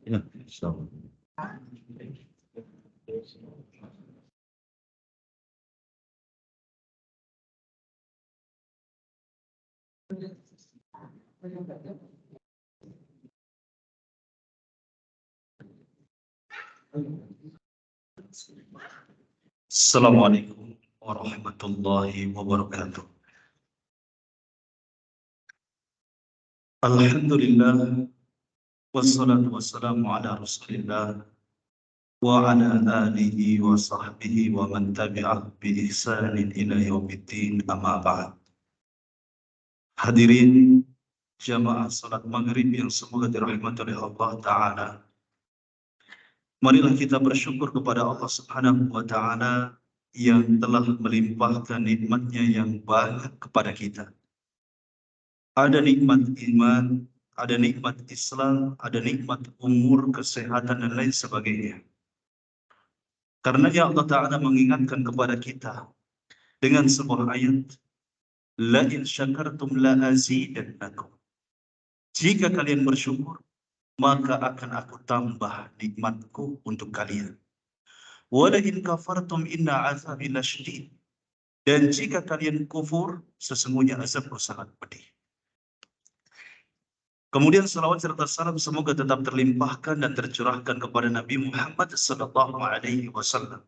Ya, insyaallah. Assalamualaikum warahmatullahi wabarakatuh. Alhamdulillah wassalatu wassalamu ala Rasulillah wa ala alihi wa sahbihi wa man tabi'ah bi ihsanin ila yaumiddin, amma ba'd. Hadirin jamaah salat maghrib yang semoga dirahmati oleh Allah Ta'ala. Marilah kita bersyukur kepada Allah Subhanahu wa Ta'ala yang telah melimpahkan nikmatnya yang banyak kepada kita. Ada nikmat iman, ada nikmat Islam, ada nikmat umur, kesehatan, dan lain sebagainya. Karena Allah Ta'ala mengingatkan kepada kita dengan sebuah ayat, La in syakartum la azidannakum. Jika kalian bersyukur, maka akan aku tambah nikmatku untuk kalian. Wa la in kafartum inna azabi lasyadid. Dan jika kalian kufur, sesungguhnya azabku sangat pedih. Kemudian salawat serta salam semoga tetap terlimpahkan dan tercurahkan kepada Nabi Muhammad SAW,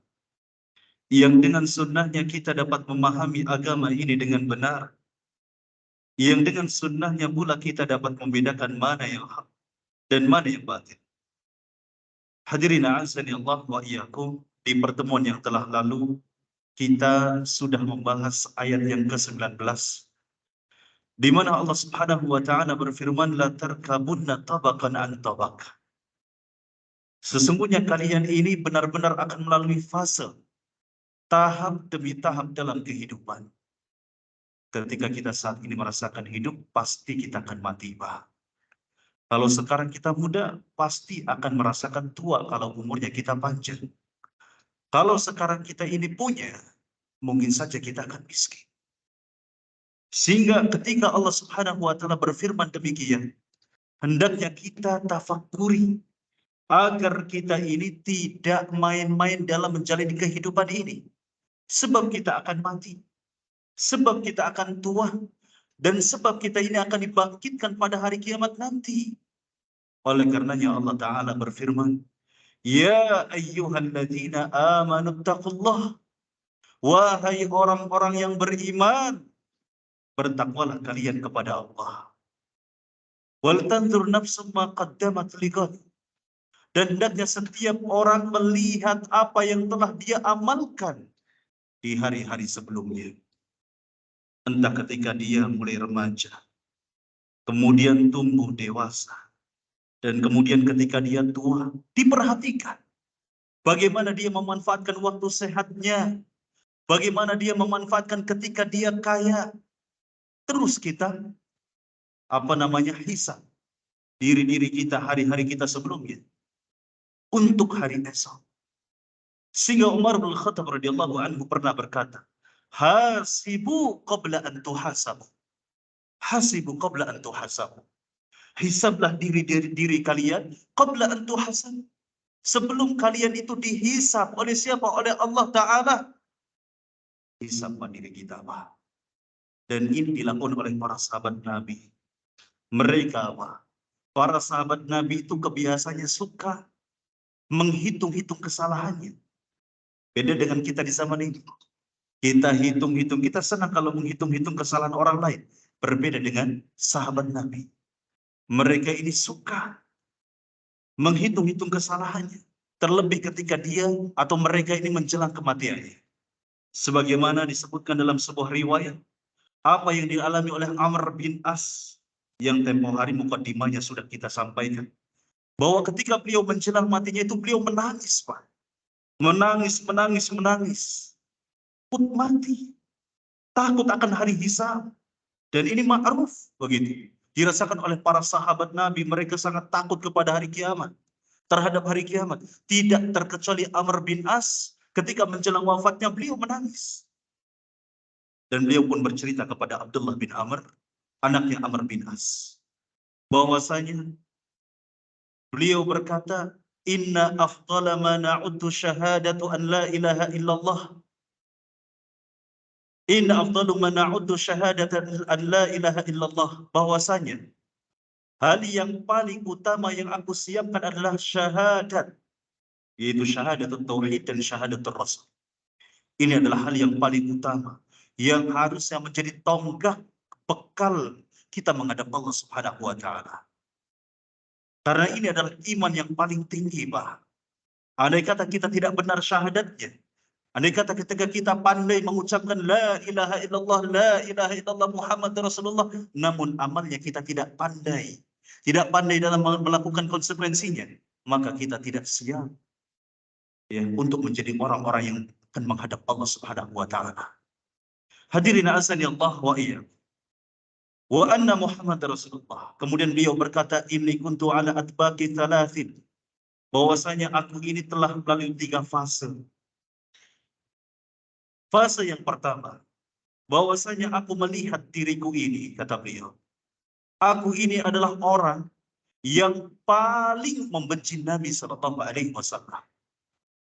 yang dengan sunnahnya kita dapat memahami agama ini dengan benar, yang dengan sunnahnya pula kita dapat membedakan mana yang hak dan mana yang batil. Hadirin a'azzani Allah wa iyyakum, di pertemuan yang telah lalu kita sudah membahas ayat yang ke-19, di mana Allah Subhanahu wa Ta'ala berfirman, La tarkabunna tabaqan an tabaq. Sesungguhnya kalian ini benar-benar akan melalui fase, tahap demi tahap dalam kehidupan. Ketika kita saat ini merasakan hidup, pasti kita akan mati, Pak. Kalau sekarang kita muda, pasti akan merasakan tua kalau umurnya kita panjang. Kalau sekarang kita ini punya, mungkin saja kita akan miskin. Sehingga ketika Allah Subhanahu wa Ta'ala berfirman demikian, hendaknya kita tafakuri agar kita ini tidak main-main dalam menjalani kehidupan ini. Sebab kita akan mati, sebab kita akan tua, dan sebab kita ini akan dibangkitkan pada hari kiamat nanti. Oleh karenanya Allah Ta'ala berfirman, Ya ayyuhalladzina amanu taqullah. Wahai orang-orang yang beriman, bertakwalah kalian kepada Allah. Wal tanzur nafsum ma qaddamat lighad. Dan hendaknya setiap orang melihat apa yang telah dia amalkan di hari-hari sebelumnya. Entah ketika dia mulai remaja, kemudian tumbuh dewasa, dan kemudian ketika dia tua, diperhatikan bagaimana dia memanfaatkan waktu sehatnya, bagaimana dia memanfaatkan ketika dia kaya. Terus kita hisab diri-diri kita, hari-hari kita sebelumnya untuk hari esok. Sehingga Umar bin Khattab radhiyallahu anhu pernah berkata, Hasibu qabla an tuhasabu. Hasibu qabla an tuhasabu. Hisablah diri kalian qabla an tuhasabu. Sebelum kalian itu dihisab oleh siapa? Oleh Allah Ta'ala. Hisab diri kita, Pak. Dan ini dilakukan oleh para sahabat Nabi. Mereka, Pak, para sahabat Nabi itu kebiasaannya suka menghitung-hitung kesalahannya. Beda dengan kita di zaman ini. Kita hitung-hitung, kita senang kalau menghitung-hitung kesalahan orang lain. Berbeda dengan sahabat Nabi. Mereka ini suka menghitung-hitung kesalahannya. terlebih ketika dia atau mereka ini menjelang kematiannya. Sebagaimana disebutkan dalam sebuah riwayat, apa yang dialami oleh Amr bin As yang tempo hari mukadimahnya sudah kita sampaikan, bahwa ketika beliau menjelang matinya itu beliau menangis, Pak. Menangis, menangis, menangis. Takut mati. Takut akan hari hisab. Dan ini ma'ruf begitu. Dirasakan oleh para sahabat Nabi, mereka sangat takut kepada hari kiamat. Terhadap hari kiamat. Tidak terkecuali Amr bin As, ketika menjelang wafatnya beliau menangis. Dan beliau pun bercerita kepada Abdullah bin Amr, anaknya Amr bin As, bahwasanya beliau berkata, "Inna afdala ma na'uddu syahadatu an la ilaha illallah. Inna afdalu ma na'uddu syahadatu an la ilaha illallah." Bahwasanya hal yang paling utama yang aku siapkan adalah syahadat, yaitu syahadat tauhid dan syahadat rasul. Ini adalah hal yang paling utama yang harusnya menjadi tonggak bekal kita menghadap Allah Subhanahu wa taala. Karena ini adalah iman yang paling tinggi, Pak. Andai kata kita tidak benar syahadatnya, andai kata ketika kita pandai mengucapkan la ilaha illallah, la ilaha illallah Muhammad Rasulullah, namun amalnya kita tidak pandai dalam melakukan konsekuensinya, maka kita tidak siap ya untuk menjadi orang-orang yang akan menghadap Allah Subhanahu wa taala. Hadirin azani Allah wa iyyakum. Wa anna Muhammad Rasulullah. Kemudian beliau berkata, "Inni kuntu ala atbaqi thalathin." Bahwasanya aku ini telah melalui 3 fase. Fase yang pertama, bahwasanya aku melihat diriku ini, kata beliau, aku ini adalah orang yang paling membenci Nabi Shallallahu Alaihi Wasallam.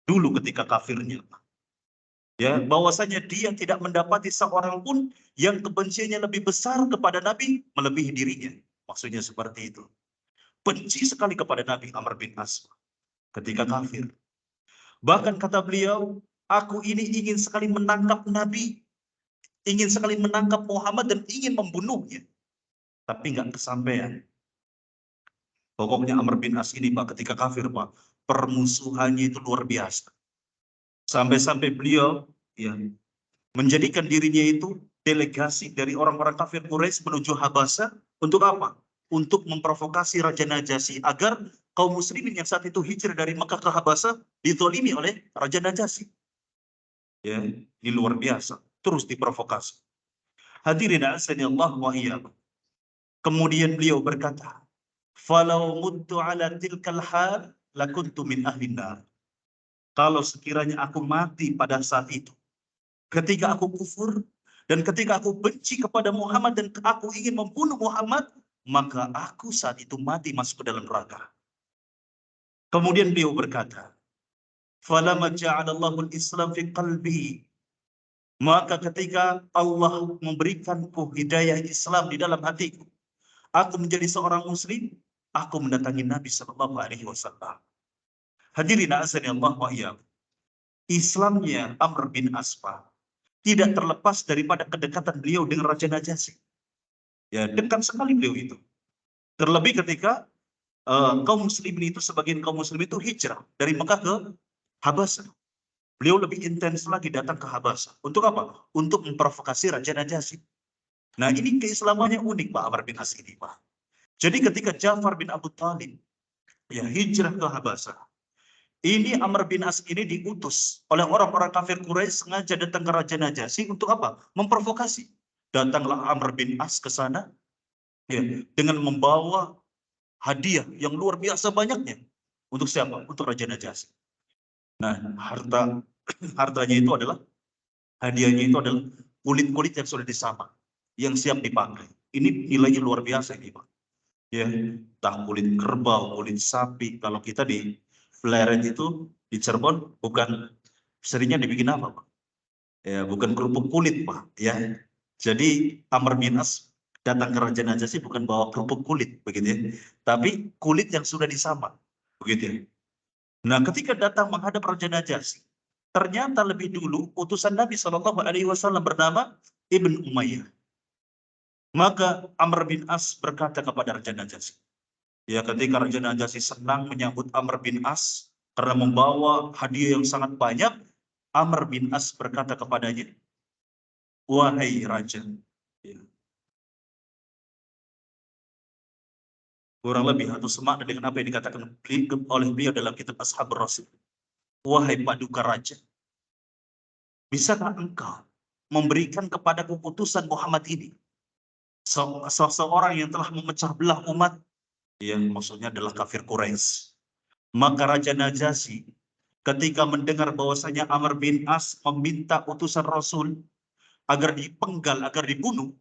Dulu ketika kafirnya, ya, bahwasanya dia tidak mendapati seorang pun yang kebenciannya lebih besar kepada Nabi melebihi dirinya. Maksudnya seperti itu. Benci sekali kepada Nabi Amr bin As ketika kafir. Bahkan kata beliau, aku ini ingin sekali menangkap Nabi, ingin sekali menangkap Muhammad dan ingin membunuhnya. Tapi nggak kesampaian. Pokoknya Amr bin As ini, Pak, ketika kafir, Pak, permusuhannya itu luar biasa. Sampai-sampai beliau ya menjadikan dirinya itu delegasi dari orang-orang kafir Quraisy menuju Habasah untuk apa? Untuk memprovokasi Raja Najasyi agar kaum muslimin yang saat itu hijrah dari Mekah ke Habasah ditolimi oleh Raja Najasyi. Ya, ini luar biasa. Terus diprovokasi. Hadirin azani Allah wa iyyakum. Kemudian beliau berkata, "Falau muttu ala tilkal hal lakuntu min ahlin nar." Kalau sekiranya aku mati pada saat itu, ketika aku kufur dan ketika aku benci kepada Muhammad dan aku ingin membunuh Muhammad, maka aku saat itu mati masuk ke dalam neraka. Kemudian beliau berkata, "Falamma ja'alallahu al-Islam fi qalbi." Maka ketika Allah memberikanku hidayah Islam di dalam hatiku, aku menjadi seorang muslim, aku mendatangi Nabi Shallallahu Alaihi Wasallam. Hadirin azani Allah wa iyyakum. Islamnya Amr bin Asfa tidak terlepas daripada kedekatan beliau dengan Raja Najasyi. Ya, dekat sekali beliau itu. Terlebih ketika kaum muslimin itu, sebagian kaum muslim itu hijrah dari Mekah ke Habasah. Beliau lebih intens lagi datang ke Habasah. Untuk apa? Untuk memprovokasi Raja Najasyi. Nah, ini keislamannya unik, Pak Amr bin As ini, Pak. Jadi ketika Ja'far bin Abu Thalib ya hijrah ke Habasah, ini Amr bin As ini diutus oleh orang-orang kafir Quraisy sengaja datang ke Raja Najasyi untuk apa? Memprovokasi. Datanglah Amr bin As ke sana ya, dengan membawa hadiah yang luar biasa banyaknya. Untuk siapa? Untuk Raja Najasyi. Nah, hartanya itu adalah, hadiahnya itu adalah kulit-kulit yang sudah disamak, yang siap dipakai. Ini nilainya luar biasa ini, Pak. Ya, entah kulit kerbau, kulit sapi. Kalau kita di Fleret itu di Cirebon bukan seringnya dibikin apa, Pak? Ya, bukan kerupuk kulit, Pak. Ya, jadi Amr bin As datang ke Raja Najasyi bukan bawa kerupuk kulit, begitu ya, tapi kulit yang sudah disamak, begitu ya. Nah, ketika datang menghadap Raja Najasyi, ternyata lebih dulu utusan Nabi Shallallahu Alaihi Wasallam bernama Ibn Umayyah. Maka Amr bin As berkata kepada Raja Najasyi, ya, ketika Raja Najasyi senang menyambut Amr bin As, Karena membawa hadiah yang sangat banyak, Amr bin As berkata kepadanya, wahai raja. Ya. Kurang lebih atau semakna dengan apa yang dikatakan oleh beliau dalam kitab Ashabur Rasul. Wahai paduka raja, bisakah engkau memberikan kepada keputusan Muhammad ini, seseorang yang telah memecah belah umat, yang maksudnya adalah kafir Quraisy. Maka Raja Najasyi ketika mendengar bahwasanya Amr bin As meminta utusan Rasul agar dipenggal, agar dibunuh,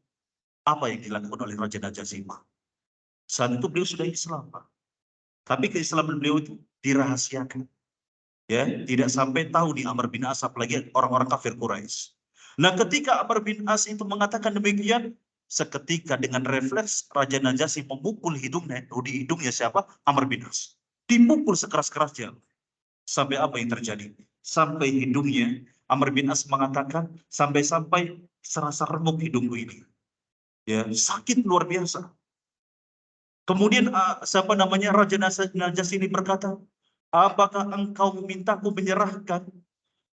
apa yang dilakukan oleh Raja Najasyi? Saat itu beliau sudah Islam, Pak. Tapi keislaman beliau itu dirahasiakan. Ya, tidak sampai tahu di Amr bin As, apalagi orang-orang kafir Quraisy. Nah, ketika Amr bin As itu mengatakan demikian, seketika dengan refleks Raja Najasyi memukul hidungnya. Di hidungnya siapa? Amr bin As. Dipukul sekeras-kerasnya. Sampai apa yang terjadi? Sampai hidungnya, Amr bin As mengatakan, sampai-sampai serasa remuk hidungku ini. Ya, sakit luar biasa. Kemudian siapa namanya, Raja Najasyi ini berkata, apakah engkau memintaku menyerahkan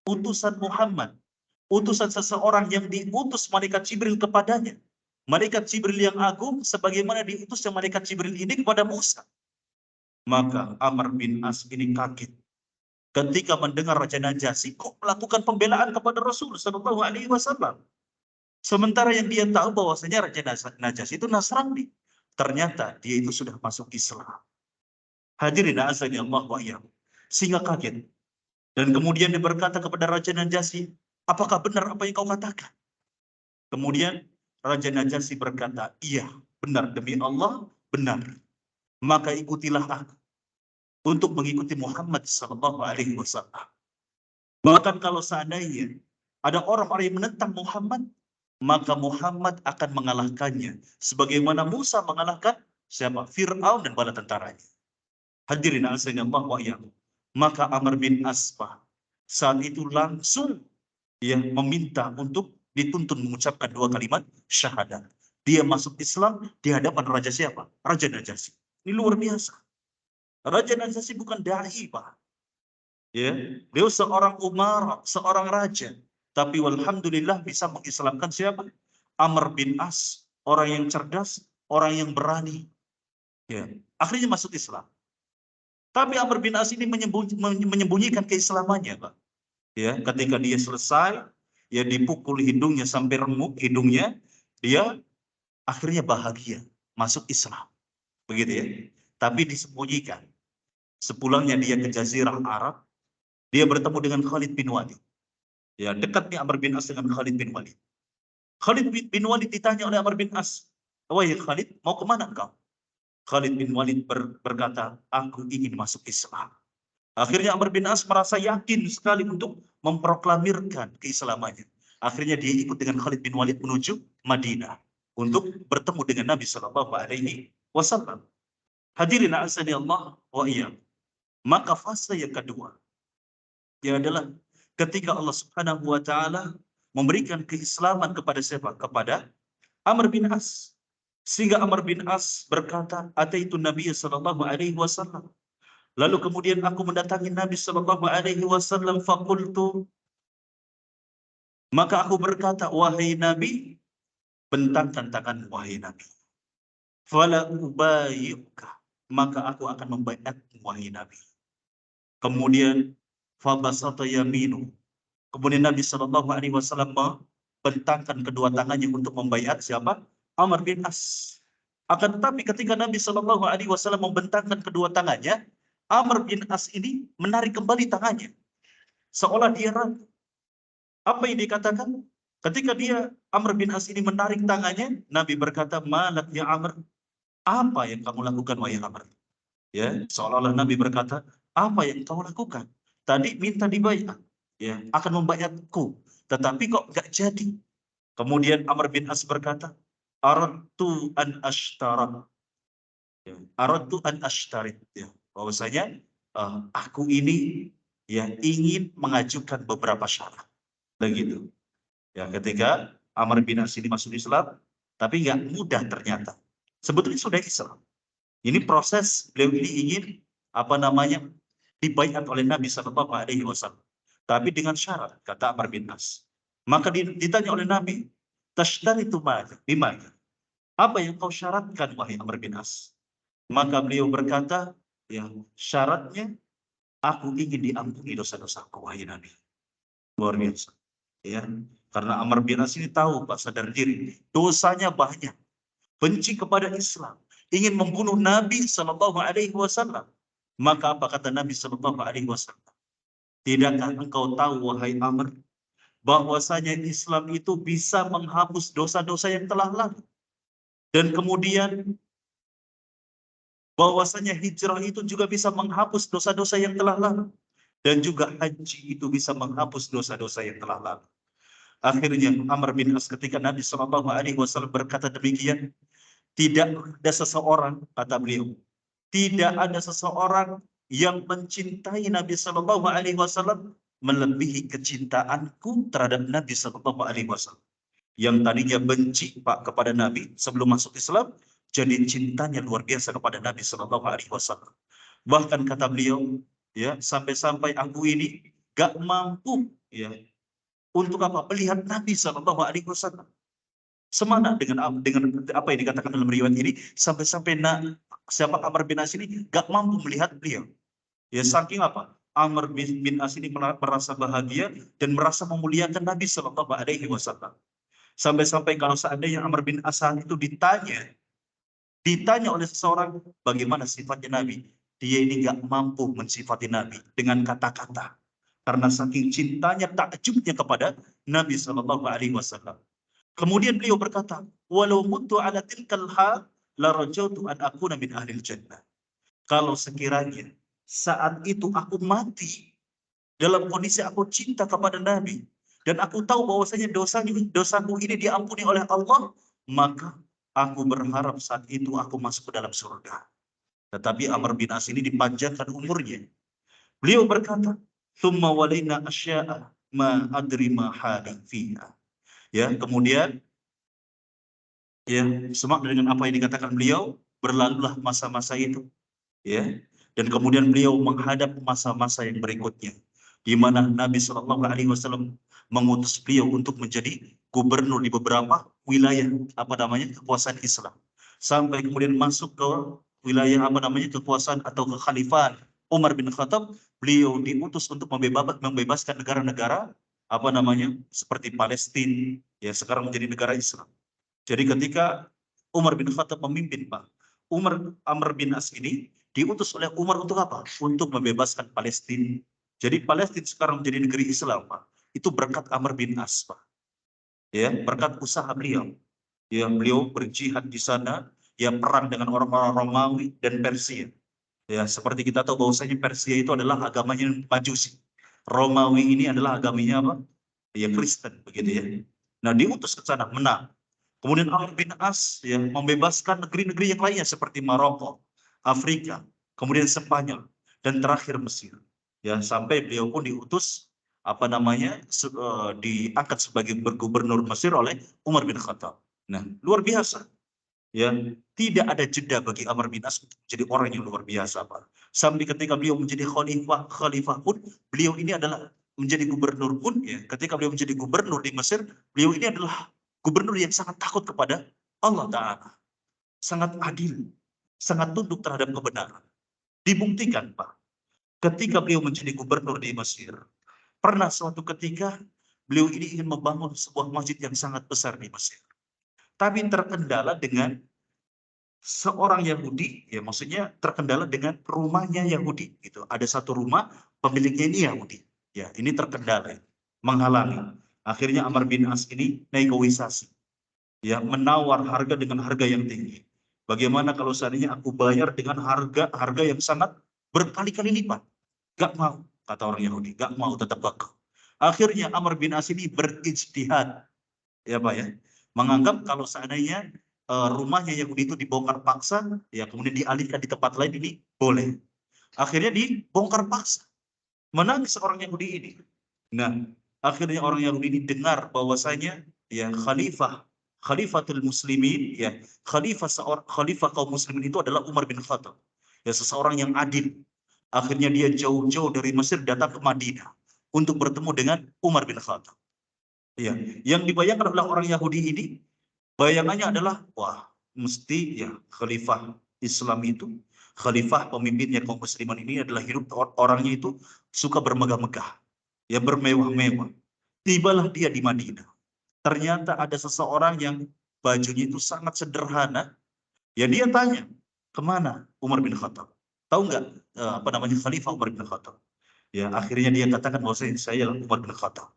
utusan Muhammad, utusan seseorang yang diutus malaikat Jibril kepadanya, malaikat Jibril yang agung sebagaimana diutusnya malaikat Jibril ini kepada Musa? Maka Amr bin As ini kaget ketika mendengar Raja Najasyi kok melakukan pembelaan kepada Rasul Shallallahu Alaihi Wasallam, sementara yang dia tahu bahwasanya Raja Najasyi itu Nasrani. Ternyata dia itu sudah masuk Islam. Hadirin azani Allah wa iyyakum. Sehingga kaget. Dan kemudian dia berkata kepada Raja Najasyi, apakah benar apa yang kau katakan? Kemudian Raja Najasyi berkata, iya, benar, demi Allah, benar. Maka ikutilah aku untuk mengikuti Muhammad Sallallahu Alaihi Wasallam. Bahkan kalau seandainya ada orang-orang yang menentang Muhammad, maka Muhammad akan mengalahkannya. Sebagaimana Musa mengalahkan siapa? Fir'aun dan bala tentaranya. Hadirin azani Allah wa iyyakum. Maka Amr bin As saat itu langsung meminta untuk dituntun mengucapkan 2 kalimat syahadat. Dia masuk Islam di hadapan Raja siapa? Raja Najasyi. Ini luar biasa. Raja Najasyi bukan dai, Pak. Ya, dia seorang umara, seorang raja. Tapi walhamdulillah bisa mengislamkan siapa? Amr bin As, orang yang cerdas, orang yang berani. Ya, akhirnya masuk Islam. Tapi Amr bin As ini menyembunyikan keislamannya, Pak. Ya, ketika dia selesai, ya dipukul hidungnya sampai remuk hidungnya, dia akhirnya bahagia masuk Islam. Begitu ya. Tapi disembunyikan. Sepulangnya dia ke Jazirah Arab, dia bertemu dengan Khalid bin Walid. Ya, dekat nih Amr bin As dengan Khalid bin Walid. Khalid bin Walid ditanya oleh Amr bin As, wahai Khalid, mau kemana engkau? Khalid bin Walid berkata, aku ingin masuk Islam. Akhirnya Amr bin As merasa yakin sekali untuk memproklamirkan keislamannya. Akhirnya dia ikut dengan Khalid bin Walid menuju Madinah untuk bertemu dengan Nabi Shallallahu Alaihi Wasallam. Hadirin azani Allah wa iyyakum. Maka fase yang kedua, ya adalah ketika Allah Subhanahu wa taala memberikan keislaman kepada siapa? Kepada Amr bin As. Sehingga Amr bin As berkata, ataitu Nabi sallallahu alaihi wasallam. Lalu kemudian aku mendatangi Nabi sallallahu alaihi wasallam faqultu, maka aku berkata, wahai Nabi, bentangkan tangan wahai Nabi. Fala ubayyuka, maka aku akan membaiatmu wahai Nabi. Kemudian fabasata yaminu. Kemudian Nabi Shallallahu Alaihi Wasallam membentangkan kedua tangannya untuk membaiat siapa? Amr bin As. Akan tetapi ketika Nabi Shallallahu Alaihi Wasallam membentangkan kedua tangannya, Amr bin As ini menarik kembali tangannya, seolah dia ragu. Apa yang dikatakan? Ketika Amr bin As ini menarik tangannya, Nabi berkata, malak ya Amr, apa yang kamu lakukan wahai Amr? Ya, seolah-olah Nabi berkata, apa yang kamu lakukan? Tadi minta dibayar, ya, akan membayarku, tetapi kok nggak jadi. Kemudian Amr bin As berkata, aradtu an ashtara, ya, aradtu an ashtarit, ya, bahwasanya aku ini ya ingin mengajukan beberapa syarat, begitu. Ya, ketika Amr bin As ini masuk Islam, tapi nggak mudah ternyata. Sebetulnya sudah Islam. Ini proses beliau ini ingin dibaiat oleh Nabi Shallallahu Alaihi Wasallam. Tapi dengan syarat, kata Amr bin As. Maka ditanya oleh Nabi, tashtaritu bimana? Apa yang kau syaratkan, wahai Amr bin As? Maka beliau berkata, ya syaratnya aku ingin diampuni dosa-dosaku, wahai Nabi. Luar biasa. Ya, karena Amr bin As ini tahu, Pak, sadar diri, dosanya banyak, benci kepada Islam, ingin membunuh Nabi Shallallahu Alaihi Wasallam. Maka apa kata Nabi Shallallahu Alaihi Wasallam? Tidakkah engkau tahu, wahai Amr, bahwasanya Islam itu bisa menghapus dosa-dosa yang telah lalu, dan kemudian bahwasanya hijrah itu juga bisa menghapus dosa-dosa yang telah lalu, dan juga haji itu bisa menghapus dosa-dosa yang telah lalu. Akhirnya Amr bin As ketika Nabi Shallallahu Alaihi Wasallam berkata demikian, tidak ada seseorang, kata beliau, tidak ada seseorang yang mencintai Nabi Shallallahu Alaihi Wasallam melebihi kecintaanku terhadap Nabi Shallallahu Alaihi Wasallam. Yang tadinya benci, Pak, kepada Nabi sebelum masuk Islam, jadi cintanya luar biasa kepada Nabi Shallallahu Alaihi Wasallam. Bahkan kata beliau, ya sampai-sampai aku ini gak mampu, ya untuk apa? Melihat Nabi Shallallahu Alaihi Wasallam. Semana dengan apa yang dikatakan dalam riwayat ini, sampai-sampai siapa Amr bin As ini gak mampu melihat beliau. Ya saking apa? Amr bin As ini merasa bahagia dan merasa memuliakan Nabi Shallallahu Alaihi Wasallam. Sampai-sampai kalau seandainya Amr bin As itu ditanya oleh seseorang bagaimana sifatnya Nabi, dia ini gak mampu mensifati Nabi dengan kata-kata. Karena saking cintanya, takjubnya kepada Nabi Shallallahu Alaihi Wasallam. Kemudian beliau berkata, walau mutu ala tilkal hal la rajautu an akuna min ahlil jannah. Kalau sekiranya saat itu aku mati dalam kondisi aku cinta kepada Nabi dan aku tahu bahwasanya dosaku ini diampuni oleh Allah, maka aku berharap saat itu aku masuk ke dalam surga. Tetapi Amr bin As ini dipanjangkan umurnya. Beliau berkata, "Tsumma walaina asya'a ma adri ma hali fiha." Ya, kemudian ya, semak dengan apa yang dikatakan beliau, berlalulah masa-masa itu, ya. Dan kemudian beliau menghadap masa-masa yang berikutnya, di mana Nabi Shallallahu Alaihi Wasallam mengutus beliau untuk menjadi gubernur di beberapa wilayah kekuasaan Islam, sampai kemudian masuk ke wilayah kekuasaan atau kekhalifahan Umar bin Khattab. Beliau diutus untuk membebaskan negara-negara seperti Palestina, ya sekarang menjadi negara Islam. Jadi ketika Umar bin Khattab memimpin, Pak, Amr bin As ini diutus oleh Umar untuk apa? Untuk membebaskan Palestina. Jadi Palestina sekarang menjadi negeri Islam, Pak. Itu berkat Amr bin As, Pak. Ya, berkat usaha beliau. Ya, beliau berjihad di sana, ya perang dengan orang-orang Romawi dan Persia. Ya, seperti kita tahu bahwasanya Persia itu adalah agamanya Majusi. Romawi ini adalah agamanya apa? Ya Kristen, begitu ya. Nah, diutus ke sana, menang. Kemudian Amr bin As ya membebaskan negeri-negeri yang lainnya seperti Maroko, Afrika, kemudian Spanyol, dan terakhir Mesir. Ya, sampai beliau pun diutus diangkat sebagai gubernur Mesir oleh Umar bin Khattab. Nah, luar biasa. Ya, tidak ada jeda bagi Amr bin As menjadi orang yang luar biasa, Pak. Sampai ketika beliau menjadi khalifah pun, beliau ini adalah menjadi gubernur pun, ya. Ketika beliau menjadi gubernur di Mesir, beliau ini adalah gubernur yang sangat takut kepada Allah Ta'ala. Sangat adil, sangat tunduk terhadap kebenaran. Dibuktikan, Pak. Ketika beliau menjadi gubernur di Mesir, pernah suatu ketika beliau ini ingin membangun sebuah masjid yang sangat besar di Mesir. Tapi terkendala dengan seorang Yahudi, ya maksudnya terkendala dengan rumahnya Yahudi. Gitu. Ada satu rumah pemiliknya ini Yahudi. Ya, ini terkendala, menghalangi. Akhirnya Amr bin As ini negosiasi, ya menawar harga dengan harga yang tinggi. Bagaimana kalau seandainya aku bayar dengan harga yang sangat berkali-kali lipat? Gak mau, kata orang Yahudi, gak mau, tetap kekeh. Akhirnya Amr bin As ini berijtihad, ya Pak ya, menganggap kalau seandainya rumahnya Yahudi itu dibongkar paksa, ya kemudian dialihkan di tempat lain, ini boleh. Akhirnya dibongkar paksa, menangis orang Yahudi ini. Nah, akhirnya orang Yahudi ini dengar bahwasanya ya Khalifatul Muslimin, ya khalifah kaum muslimin itu adalah Umar bin Khattab. Ya seseorang yang adil, Akhirnya dia jauh-jauh dari Mesir datang ke Madinah untuk bertemu dengan Umar bin Khattab. Ya, yang dibayangkan oleh orang Yahudi ini, bayangannya adalah, wah, mesti ya khalifah Islam itu, khalifah pemimpinnya kaum muslimin ini adalah hidup orangnya itu suka bermegah-megah, ya bermewah-mewah. Tibalah dia di Madinah. Ternyata ada seseorang yang bajunya itu sangat sederhana. Ya dia tanya, kemana Umar bin Khattab? Tahu nggak apa namanya Khalifah Umar bin Khattab? Ya akhirnya dia katakan bahwa saya Umar bin Khattab.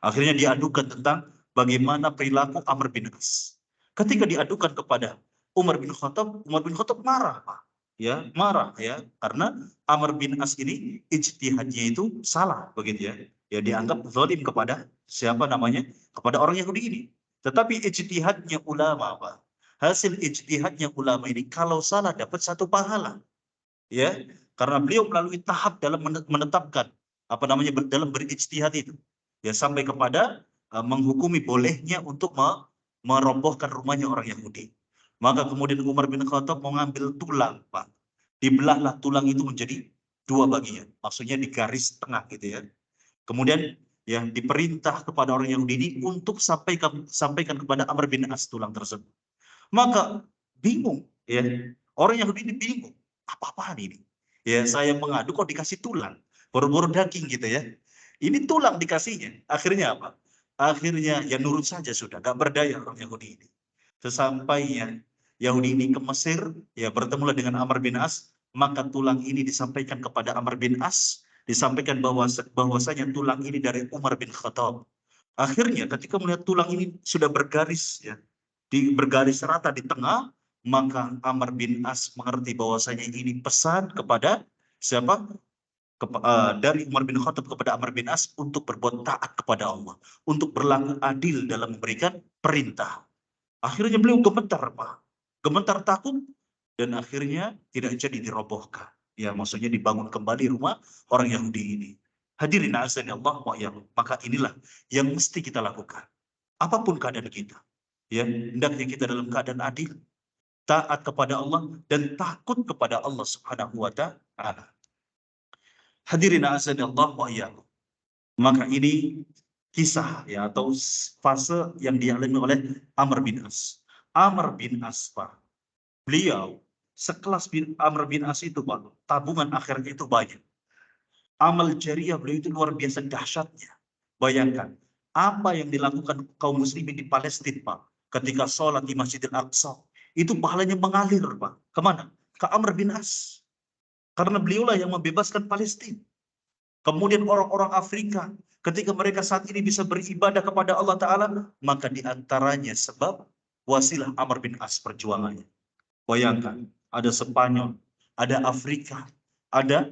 Akhirnya diadukan tentang bagaimana perilaku Amr bin As. Ketika diadukan kepada Umar bin Khattab marah, Pak. Ya, marah ya, karena Amr bin As ini ijtihadnya itu salah begitu ya. Ya dianggap zalim kepada siapa namanya? Kepada orang Yahudi ini. Tetapi ijtihadnya ulama, Pak. Hasil ijtihadnya ulama ini kalau salah dapat satu pahala. Ya, karena beliau melalui tahap dalam menetapkan apa namanya dalam berijtihad itu. Ya sampai kepada menghukumi bolehnya untuk merobohkan rumahnya orang Yahudi. Maka kemudian Umar bin Khattab mengambil tulang, Pak. Dibelahlah tulang itu menjadi dua bagian. Maksudnya di garis tengah gitu ya. Kemudian ya diperintah kepada orang Yahudi ini untuk sampaikan kepada Amr bin As tulang tersebut. Maka bingung ya. Orang Yahudi ini bingung. Apa-apaan ini? Ya saya mengadu kok dikasih tulang. Boro-boro daging gitu ya. Ini tulang dikasihnya. Akhirnya apa? Akhirnya ya nurut saja sudah. Gak berdaya orang Yahudi ini. Sesampainya Yahudi ini ke Mesir, ya bertemulah dengan Amr bin As, maka tulang ini disampaikan kepada Amr bin As, disampaikan bahwasanya tulang ini dari Umar bin Khattab. Akhirnya ketika melihat tulang ini sudah bergaris ya, bergaris rata di tengah, maka Amr bin As mengerti bahwasanya ini pesan kepada siapa? Dari Umar bin Khattab kepada Amr bin As untuk berbuat taat kepada Allah, untuk berlaku adil dalam memberikan perintah. Akhirnya beliau gemetar, Pak. Gemetar takut dan akhirnya tidak jadi dirobohkan. Ya, maksudnya dibangun kembali rumah orang Yahudi ini. Hadirin azan Allah wa iyyakum. Maka inilah yang mesti kita lakukan. Apapun keadaan kita. Ya, hendaknya kita dalam keadaan adil, taat kepada Allah dan takut kepada Allah Subhanahu wa taala. Hadirin azan Allah wa iyyakum. Maka ini kisah ya atau fase yang dialami oleh Amr bin As. Amr bin As, Pak. Beliau sekelas Amr bin As itu, Pak. Tabungan akhirnya itu banyak. Amal jariah beliau itu luar biasa dahsyatnya. Bayangkan apa yang dilakukan kaum muslimin di Palestina, Pak. Ketika sholat di Masjidil Aqsa, itu pahalanya mengalir, Pak. Kemana? Ke Amr bin As. Karena beliaulah yang membebaskan Palestina. Kemudian orang-orang Afrika, ketika mereka saat ini bisa beribadah kepada Allah Ta'ala, maka diantaranya sebab wasilah Amr bin As perjuangannya. Bayangkan, ada Spanyol, ada Afrika, ada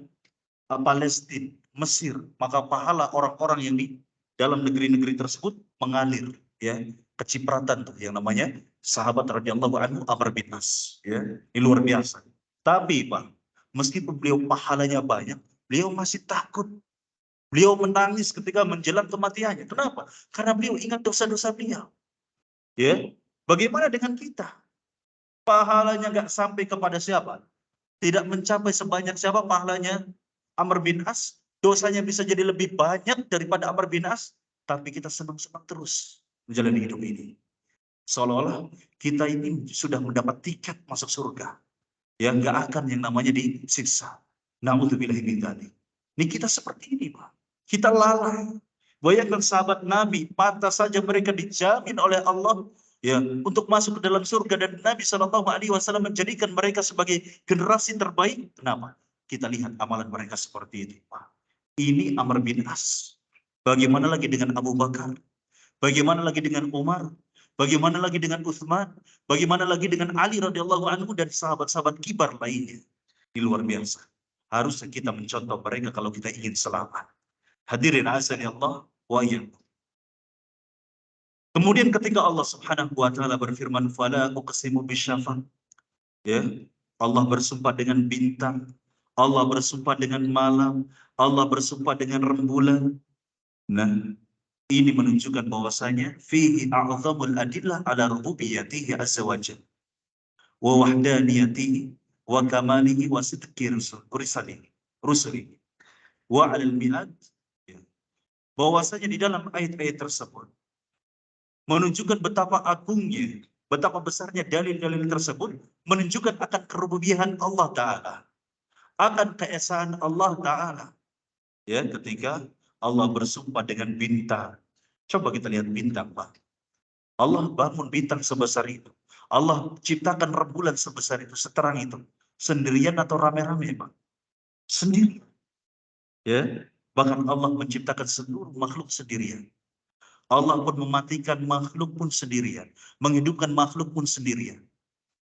Palestina, Mesir, maka pahala orang-orang yang di dalam negeri-negeri tersebut mengalir, ya, kecipratan tuh yang namanya sahabat radhiyallahu anhu Amr bin As, ya, ini luar biasa. Tapi Pak, meskipun beliau pahalanya banyak, beliau masih takut. Beliau menangis ketika menjelang kematiannya. Kenapa? Karena beliau ingat dosa-dosa beliau. Ya, bagaimana dengan kita? Pahalanya nggak sampai kepada siapa? Tidak mencapai sebanyak siapa pahalanya Amr bin As. Dosanya bisa jadi lebih banyak daripada Amr bin As. Tapi kita senang-senang terus menjalani hidup ini. Seolah-olah kita ini sudah mendapat tiket masuk surga. Ya nggak akan yang namanya disiksa. Na'udzubillahi min dzalik. Ini kita seperti ini, Pak. Kita lalai. Bayangkan sahabat Nabi, patah saja mereka dijamin oleh Allah ya untuk masuk ke dalam surga, dan Nabi SAW menjadikan mereka sebagai generasi terbaik. Kenapa? Kita lihat amalan mereka seperti itu, Pak. Ini Amr bin As. Bagaimana lagi dengan Abu Bakar? Bagaimana lagi dengan Umar? Bagaimana lagi dengan Utsman? Bagaimana lagi dengan Ali radhiyallahu anhu dan sahabat-sahabat kibar lainnya? Ini luar biasa. Harusnya kita mencontoh mereka kalau kita ingin selamat. Hadirin azan ya Allah wa iyyakum. Kemudian ketika Allah Subhanahu wa taala berfirman fala uqsimu bisyafaq, ya, Allah bersumpah dengan bintang, Allah bersumpah dengan malam, Allah bersumpah dengan rembulan. Nah, ini menunjukkan bahwasanya fihi a'zamul adillah ala rububiyyatihi azza wa jalla wa wahdaniyatihi wa kamalihi wa sidqi risalihi. rusuli wa 'alal mi'ad, ya, bahwasanya di dalam ayat-ayat tersebut menunjukkan betapa agungnya, betapa besarnya dalil-dalil tersebut menunjukkan akan kerububihan Allah Ta'ala, akan keesaan Allah Ta'ala. Ya, ketika Allah bersumpah dengan bintang. Coba kita lihat bintang, Pak. Allah bangun bintang sebesar itu. Allah ciptakan rembulan sebesar itu, seterang itu. Sendirian atau rame-rame, Pak? Sendiri. Ya, bahkan Allah menciptakan seluruh makhluk sendirian. Allah pun mematikan makhluk pun sendirian, menghidupkan makhluk pun sendirian,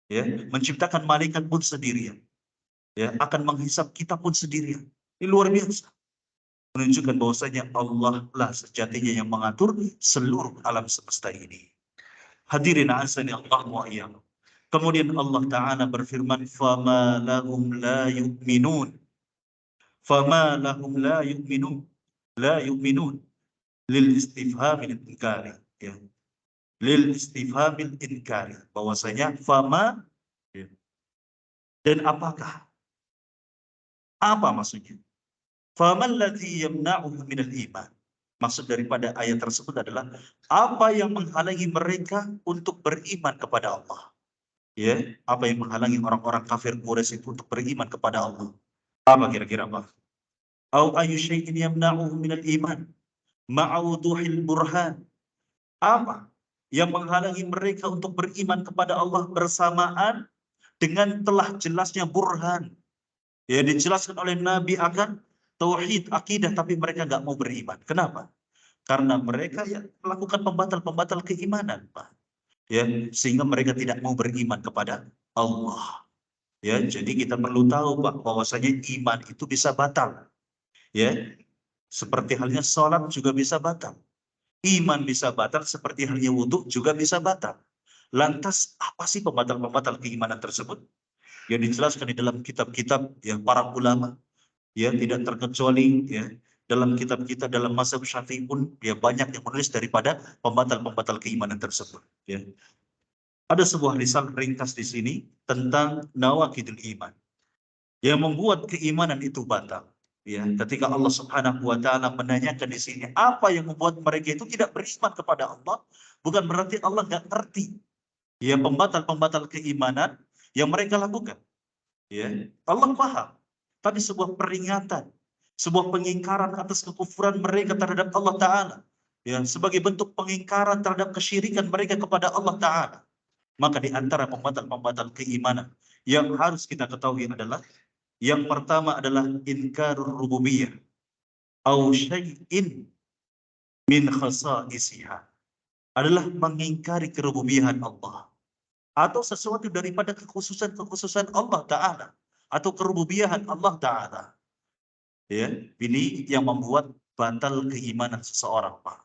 ya, menciptakan malaikat pun sendirian, ya, akan menghisap kita pun sendirian. Ini luar biasa, menunjukkan bahwasanya Allah lah sejatinya yang mengatur seluruh alam semesta ini. Hadirin azani Allah wa iyyakum. Kemudian Allah Ta'ala berfirman, "Fama lahum la yu'minun." Fama lahum la yu'minun. La yu'minun. Lil istifhamil inkari, ya, lil istifhamil inkari, bahwasanya fama, ya, dan apakah, apa maksudnya faman ladzi yamna'uhum minal iman, maksud daripada ayat tersebut adalah apa yang menghalangi mereka untuk beriman kepada Allah, ya, apa yang menghalangi orang-orang kafir Quraisy itu untuk beriman kepada Allah, apa kira-kira, Pak? Au ayu syai'in yamna'uhum minal iman ma'awduhil burhan, apa yang menghalangi mereka untuk beriman kepada Allah bersamaan dengan telah jelasnya burhan, ya, dijelaskan oleh Nabi akan tauhid, akidah, tapi mereka nggak mau beriman. Kenapa? Karena mereka yang melakukan pembatal-pembatal keimanan, Pak. Ya, sehingga mereka tidak mau beriman kepada Allah. Ya, jadi kita perlu tahu, Pak, bahwasanya iman itu bisa batal. Ya, seperti halnya sholat juga bisa batal. Iman bisa batal seperti halnya wudhu juga bisa batal. Lantas apa sih pembatal-pembatal keimanan tersebut? Yang dijelaskan di dalam kitab-kitab ya para ulama, ya, tidak terkecuali ya dalam kitab kita dalam mazhab Syafi'i pun ya banyak yang menulis daripada pembatal-pembatal keimanan tersebut, ya. Ada sebuah lisan ringkas di sini tentang nawaqidul iman yang membuat keimanan itu batal. Ya, ketika Allah Subhanahu wa taala menanyakan di sini apa yang membuat mereka itu tidak beriman kepada Allah, bukan berarti Allah nggak ngerti ya pembatal-pembatal keimanan yang mereka lakukan. Ya, Allah paham. Tapi sebuah peringatan, sebuah pengingkaran atas kekufuran mereka terhadap Allah Ta'ala. Ya, sebagai bentuk pengingkaran terhadap kesyirikan mereka kepada Allah Ta'ala. Maka di antara pembatal-pembatal keimanan yang harus kita ketahui adalah yang pertama adalah inkarur rububiyah au syai'in min khasa'isiha, adalah mengingkari kerububiahan Allah atau sesuatu daripada kekhususan-kekhususan Allah Ta'ala atau kerububiahan Allah Ta'ala. Ya, ini yang membuat batal keimanan seseorang, Pak.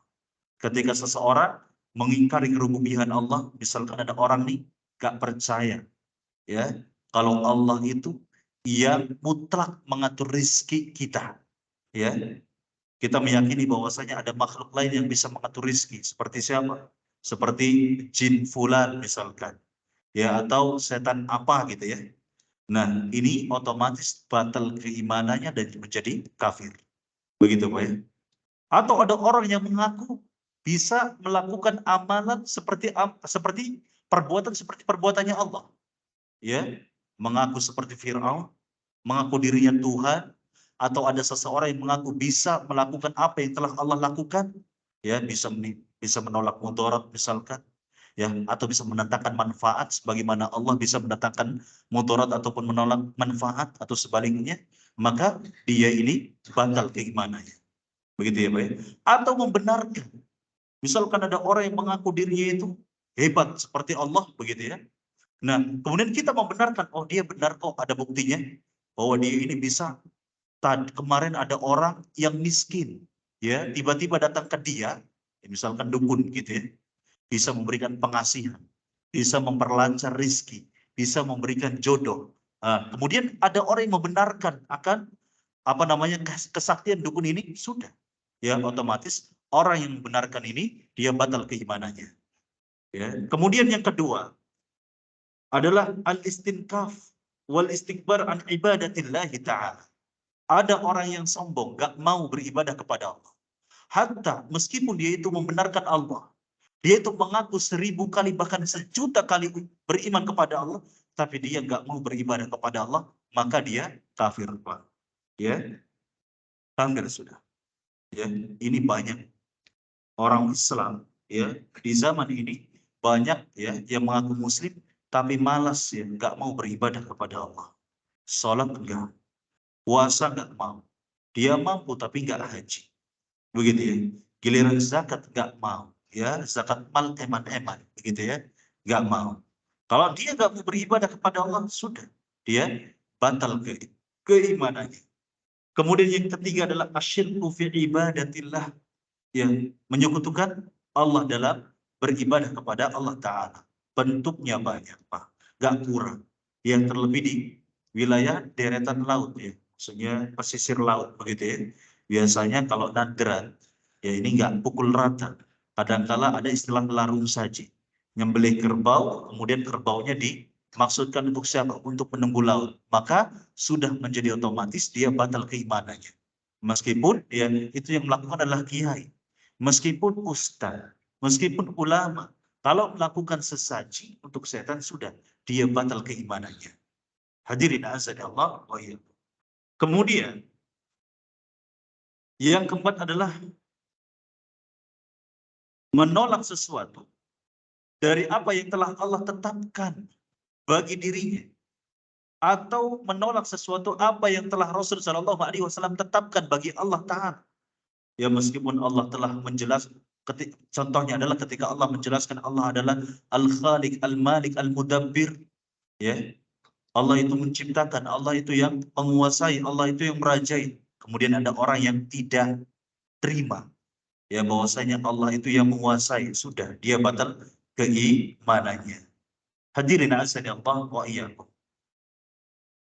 Ketika seseorang mengingkari kerububiahan Allah, misalkan ada orang nih gak percaya, ya, kalau Allah itu yang mutlak mengatur rizki kita, ya. Kita meyakini bahwasanya ada makhluk lain yang bisa mengatur rizki. Seperti siapa? Seperti jin fulan misalkan, ya, atau setan apa gitu ya. Nah, ini otomatis batal keimanannya dan menjadi kafir. Begitu, Pak, ya. Atau ada orang yang mengaku bisa melakukan amalan seperti perbuatan seperti perbuatannya Allah. Ya, mengaku seperti Firaun, mengaku dirinya Tuhan, atau ada seseorang yang mengaku bisa melakukan apa yang telah Allah lakukan, ya, bisa menolak mudarat misalkan, ya, atau bisa mendatangkan manfaat sebagaimana Allah bisa mendatangkan mudarat ataupun menolak manfaat atau sebaliknya, maka dia ini batal keimanannya. Begitu ya, Pak, ya. Atau membenarkan, misalkan ada orang yang mengaku dirinya itu hebat seperti Allah, begitu ya. Nah, kemudian kita membenarkan, oh dia benar kok, ada buktinya bahwa dia ini bisa. Kemarin ada orang yang miskin, ya, tiba-tiba datang ke dia, ya, misalkan dukun gitu ya, bisa memberikan pengasihan, bisa memperlancar rizki, bisa memberikan jodoh. Nah, kemudian ada orang yang membenarkan akan apa namanya kesaktian dukun ini, sudah, ya, otomatis orang yang membenarkan ini dia batal keimanannya. Ya. Kemudian yang kedua adalah al-istinkaf wal istikbar an ibadatillahi ta'ala, Ada orang yang sombong, gak mau beribadah kepada Allah. Hatta meskipun dia itu membenarkan Allah, dia itu mengaku 1000 kali bahkan 1.000.000 kali beriman kepada Allah, tapi dia gak mau beribadah kepada Allah, maka dia kafir, Pak. Ya, kafir sudah. Ya, ini banyak orang Islam ya di zaman ini, banyak ya yang mengaku Muslim tapi malas ya, nggak mau beribadah kepada Allah. Sholat enggak, puasa nggak mau. Dia mampu tapi nggak haji. Begitu ya. Giliran zakat nggak mau. Ya, zakat mal eman-eman. Begitu ya. Nggak mau. Kalau dia nggak mau beribadah kepada Allah, sudah. Dia batal keimanannya. Kemudian yang ketiga adalah asyirku fi ibadatillah. Yang menyekutukan Allah dalam beribadah kepada Allah Ta'ala. Bentuknya banyak, Pak. Nggak kurang. Yang terlebih di wilayah deretan laut ya, maksudnya pesisir laut begitu ya. Biasanya kalau nadran ya ini nggak pukul rata. Kadangkala ada istilah larung saji, nyembelih kerbau, kemudian kerbaunya dimaksudkan untuk siapa? Untuk menunggu laut. Maka sudah menjadi otomatis dia batal keimanannya. Meskipun ya itu yang melakukan adalah kiai, meskipun ustaz, meskipun ulama, kalau melakukan sesaji untuk setan sudah dia batal keimanannya. Hadirin azza Allah wa iyyakum. Kemudian yang keempat adalah menolak sesuatu dari apa yang telah Allah tetapkan bagi dirinya, atau menolak sesuatu apa yang telah Rasul Shallallahu Alaihi Wasallam tetapkan bagi Allah Taala. Ya meskipun Allah telah menjelaskan, contohnya adalah ketika Allah menjelaskan Allah adalah Al-Khaliq, Al-Malik, Al-Mudabbir, ya. Allah itu menciptakan, Allah itu yang menguasai, Allah itu yang merajai. Kemudian ada orang yang tidak terima ya bahwasanya Allah itu yang menguasai, sudah dia batal keimanannya. Hadirin azza Allah wa iyyakum.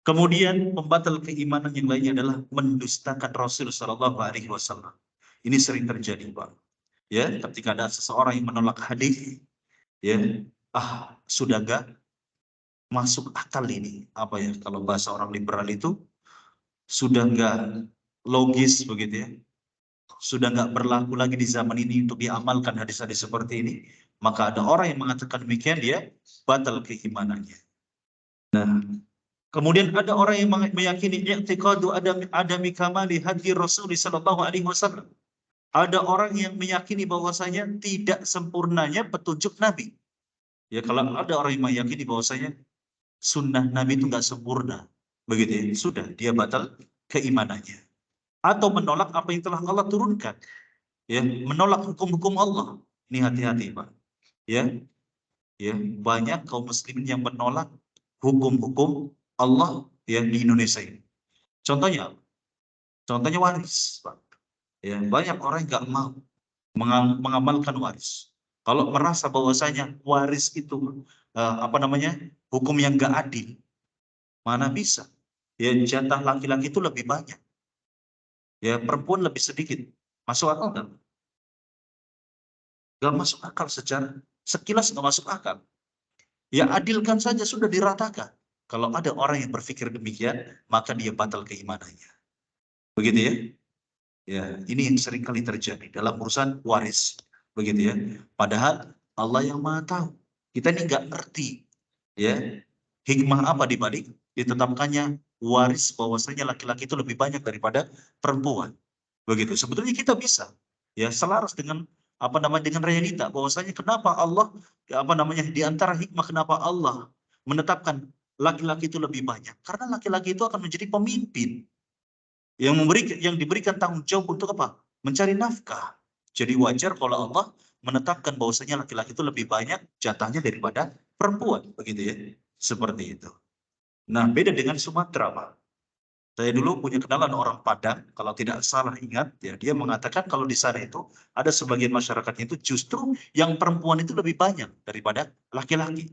Kemudian pembatal keimanan yang lainnya adalah mendustakan Rasul Shallallahu Alaihi Wasallam. Ini sering terjadi, Pak. Ya, ketika ada seseorang yang menolak hadis, ya, sudah gak masuk akal ini, apa ya kalau bahasa orang liberal itu sudah nggak logis begitu ya, sudah nggak berlaku lagi di zaman ini untuk diamalkan hadis-hadis seperti ini, maka ada orang yang mengatakan demikian, dia batal keimanannya. Nah, kemudian ada orang yang meyakini i'tiqadu adami kamali hadi Rasul sallallahu alaihi wasallam. Ada orang yang meyakini bahwasanya tidak sempurnanya petunjuk Nabi. Ya kalau ada orang yang meyakini bahwasanya sunnah Nabi itu nggak sempurna, begitu ya, sudah dia batal keimanannya. Atau menolak apa yang telah Allah turunkan, ya, menolak hukum-hukum Allah. Ini hati-hati, Pak. Ya, ya, banyak kaum muslimin yang menolak hukum-hukum Allah ya di Indonesia ini. Contohnya, contohnya waris, Pak. Ya, banyak orang yang nggak mau mengamalkan waris. Kalau merasa bahwasanya waris itu hukum yang nggak adil, mana bisa? Ya jatah laki-laki itu lebih banyak, ya perempuan lebih sedikit. Masuk akal nggak? Nggak masuk akal, secara sekilas nggak masuk akal. Ya adilkan saja, sudah diratakan. Kalau ada orang yang berpikir demikian, maka dia batal keimanannya. Begitu ya? Ya, ini yang sering kali terjadi dalam urusan waris. Begitu ya. Padahal Allah yang Maha tahu. Kita ini nggak ngerti ya hikmah apa di balik ditetapkannya waris, bahwasanya laki-laki itu lebih banyak daripada perempuan. Begitu. Sebetulnya kita bisa ya selaras dengan dengan realita bahwasanya kenapa Allah di antara hikmah kenapa Allah menetapkan laki-laki itu lebih banyak, karena laki-laki itu akan menjadi pemimpin yang diberikan tanggung jawab untuk apa? Mencari nafkah. Jadi wajar kalau Allah menetapkan bahwasanya laki-laki itu lebih banyak jatahnya daripada perempuan, begitu ya. Seperti itu. Nah, beda dengan Sumatera, Pak. Saya dulu punya kenalan orang Padang, kalau tidak salah ingat, ya dia mengatakan kalau di sana itu ada sebagian masyarakatnya itu justru yang perempuan itu lebih banyak daripada laki-laki.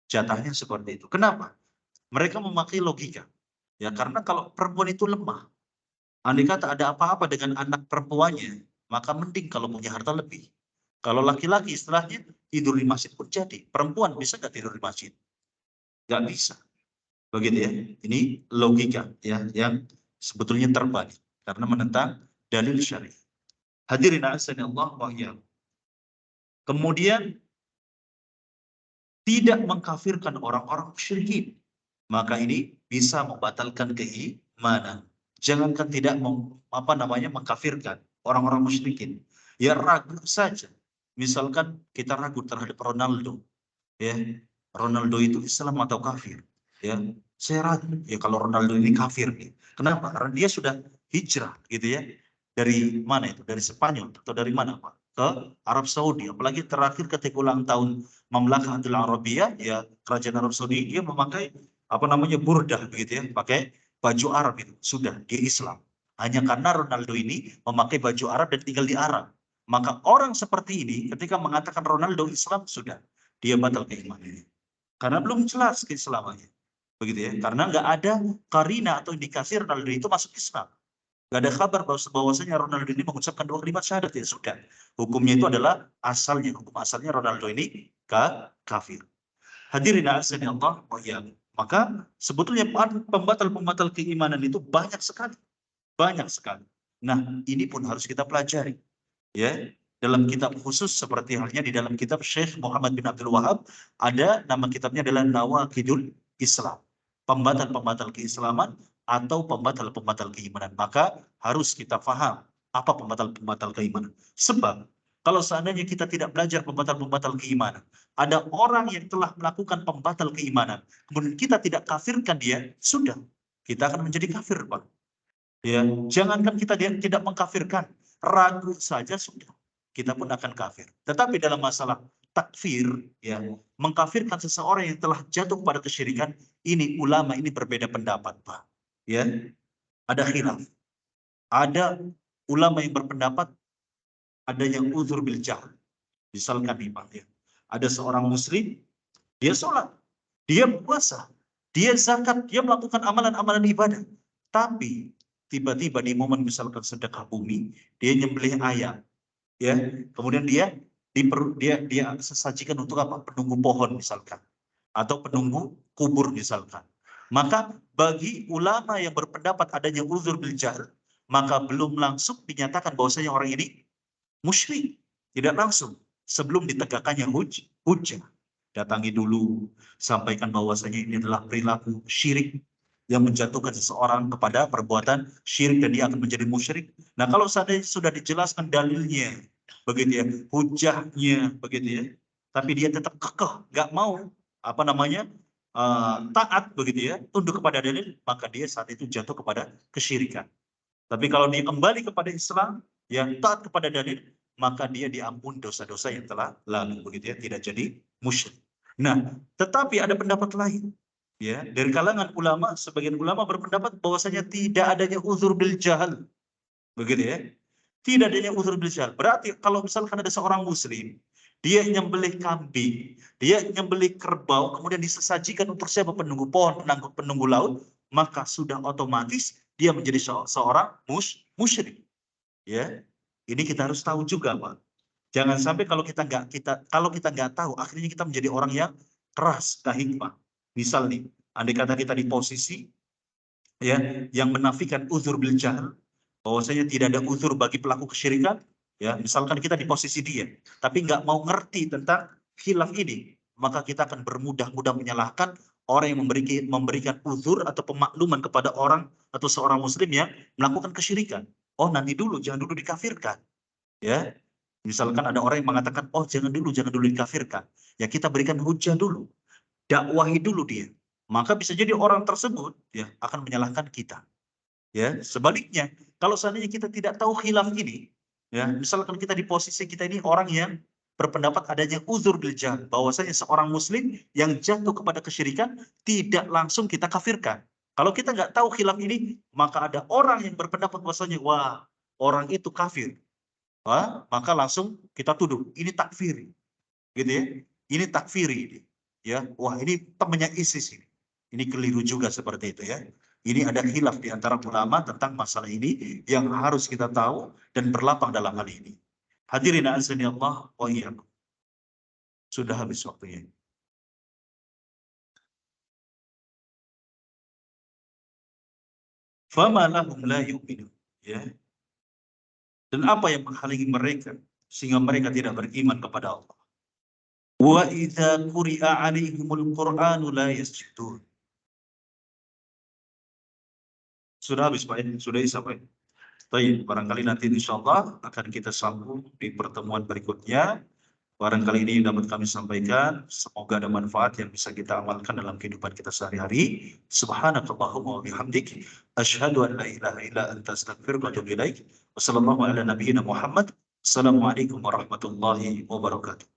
Jatahnya seperti itu. Kenapa? Mereka memakai logika. Ya karena kalau perempuan itu lemah, andai kata ada apa-apa dengan anak perempuannya, maka mending kalau punya harta lebih. Kalau laki-laki istilahnya tidur di masjid pun jadi. Perempuan bisa nggak tidur di masjid? Nggak bisa. Begitu ya. Ini logika ya yang sebetulnya terbalik karena menentang dalil syariah. Hadirin azani Allah wa iyyakum. Kemudian tidak mengkafirkan orang-orang musyrikin, maka ini bisa membatalkan keimanan. Jangankan tidak mengkafirkan orang-orang musyrikin, ya ragu saja. Misalkan kita ragu terhadap Ronaldo, ya Ronaldo itu Islam atau kafir, ya saya ragu ya kalau Ronaldo ini kafir nih. Kenapa? Karena dia sudah hijrah gitu ya, dari mana itu, dari Spanyol atau dari mana Pak, ke Arab Saudi. Apalagi terakhir ketika ulang tahun Mamlakatul Arabiyah, ya kerajaan Arab Saudi, dia memakai burdah begitu ya, pakai baju Arab, itu sudah dia Islam. Hanya karena Ronaldo ini memakai baju Arab dan tinggal di Arab, maka orang seperti ini ketika mengatakan Ronaldo Islam, sudah dia batal keimanannya karena belum jelas keislamannya, begitu ya, karena nggak ada karina atau indikasi Ronaldo itu masuk Islam. Nggak ada kabar bahwasanya Ronaldo ini mengucapkan 2 kalimat syahadat, ya sudah. Hukumnya itu adalah hukum asalnya Ronaldo ini kafir. Hadirin azani Allah wa iyyakum. Maka sebetulnya pembatal-pembatal keimanan itu banyak sekali. Banyak sekali. Nah, ini pun harus kita pelajari. Ya, dalam kitab khusus seperti halnya di dalam kitab Syekh Muhammad bin Abdul Wahab, ada nama kitabnya adalah Nawaqidul Islam. Pembatal-pembatal keislaman atau pembatal-pembatal keimanan. Maka harus kita paham apa pembatal-pembatal keimanan. Sebab kalau seandainya kita tidak belajar pembatal-pembatal keimanan, ada orang yang telah melakukan pembatal keimanan, kemudian kita tidak kafirkan dia, sudah, kita akan menjadi kafir, Pak. Ya, jangankan kita tidak mengkafirkan, ragu saja sudah, kita pun akan kafir. Tetapi dalam masalah takfir, ya, mengkafirkan seseorang yang telah jatuh pada kesyirikan, ini ulama ini berbeda pendapat, Pak. Ya, ada khilaf. Ada ulama yang berpendapat ada yang uzur bil jahl. Misalkan nih, Pak, ya, ada seorang muslim, dia sholat, dia puasa, dia zakat, dia melakukan amalan-amalan ibadah, tapi tiba-tiba di momen misalkan sedekah bumi, dia nyembelih ayam, ya, kemudian dia sesajikan untuk apa? Penunggu pohon misalkan, atau penunggu kubur misalkan. Maka bagi ulama yang berpendapat adanya uzur bil jahl, maka belum langsung dinyatakan bahwasanya orang ini musyrik, tidak langsung. Sebelum ditegakkannya hujjah, datangi dulu, sampaikan bahwasanya ini adalah perilaku syirik yang menjatuhkan seseorang kepada perbuatan syirik dan dia akan menjadi musyrik. Nah, kalau seandainya sudah dijelaskan dalilnya, begitu ya, hujahnya, begitu ya, tapi dia tetap kekeh, nggak mau taat, begitu ya, tunduk kepada dalil, maka dia saat itu jatuh kepada kesyirikan. Tapi kalau dia kembali kepada Islam, yang taat kepada dalil, maka dia diampun dosa-dosa yang telah lalu, begitu ya, tidak jadi musyrik. Nah, tetapi ada pendapat lain, ya, dari kalangan ulama. Sebagian ulama berpendapat bahwasanya tidak adanya uzur bil jahal, begitu ya, tidak adanya uzur bil jahal. Berarti kalau misalkan ada seorang muslim, dia nyembelih kambing, dia nyembelih kerbau, kemudian disesajikan untuk siapa? Penunggu pohon, penunggu laut, maka sudah otomatis dia menjadi seorang musyrik. Ya, ini kita harus tahu juga, Pak. Jangan sampai kalau kita nggak tahu, akhirnya kita menjadi orang yang keras, gak hikmah. Misal nih, andai kata kita di posisi, ya, yang menafikan uzur bil jahl, bahwasanya tidak ada uzur bagi pelaku kesyirikan, ya, misalkan kita di posisi dia, tapi nggak mau ngerti tentang khilaf ini, maka kita akan bermudah-mudah menyalahkan orang yang memberikan uzur atau pemakluman kepada orang atau seorang muslim yang melakukan kesyirikan. Oh, nanti dulu, jangan dulu dikafirkan, ya. Misalkan ada orang yang mengatakan, oh jangan dulu dikafirkan, ya kita berikan hujah dulu, dakwahi dulu dia, maka bisa jadi orang tersebut, ya, akan menyalahkan kita. Ya, sebaliknya, kalau seandainya kita tidak tahu khilaf ini, ya, misalkan kita di posisi kita ini orang yang berpendapat adanya uzur bil jahl, bahwasanya seorang muslim yang jatuh kepada kesyirikan tidak langsung kita kafirkan. Kalau kita nggak tahu khilaf ini, maka ada orang yang berpendapat bahwasanya wah, orang itu kafir. Wah, maka langsung kita tuduh ini takfiri, gitu ya. Ini takfiri ini. Ya, wah ini temannya ISIS ini. Ini keliru juga seperti itu ya. Ini ada khilaf di antara ulama tentang masalah ini yang harus kita tahu dan berlapang dalam hal ini. Hadirin azani Allah wa iyyakum. Sudah habis waktunya. Fama lahum la yu'minun. Ya. Dan apa yang menghalangi mereka sehingga mereka tidak beriman kepada Allah? Wa idza quri'a 'alaihimul Qur'anu la yasjudun. Sudah habis Pak ya? Sudah isa Pak ya? Baik, barangkali nanti insyaallah akan kita sambung di pertemuan berikutnya. Barangkali ini dapat kami sampaikan. Semoga ada manfaat yang bisa kita amalkan dalam kehidupan kita sehari-hari. Subhanakallahumma wa bihamdik. Asyhadu an la ilaha illa anta astaghfiruka wa atubu ilaik. Wassalamualaikum ala nabiyyina Muhammad. Assalamualaikum warahmatullahi wabarakatuh.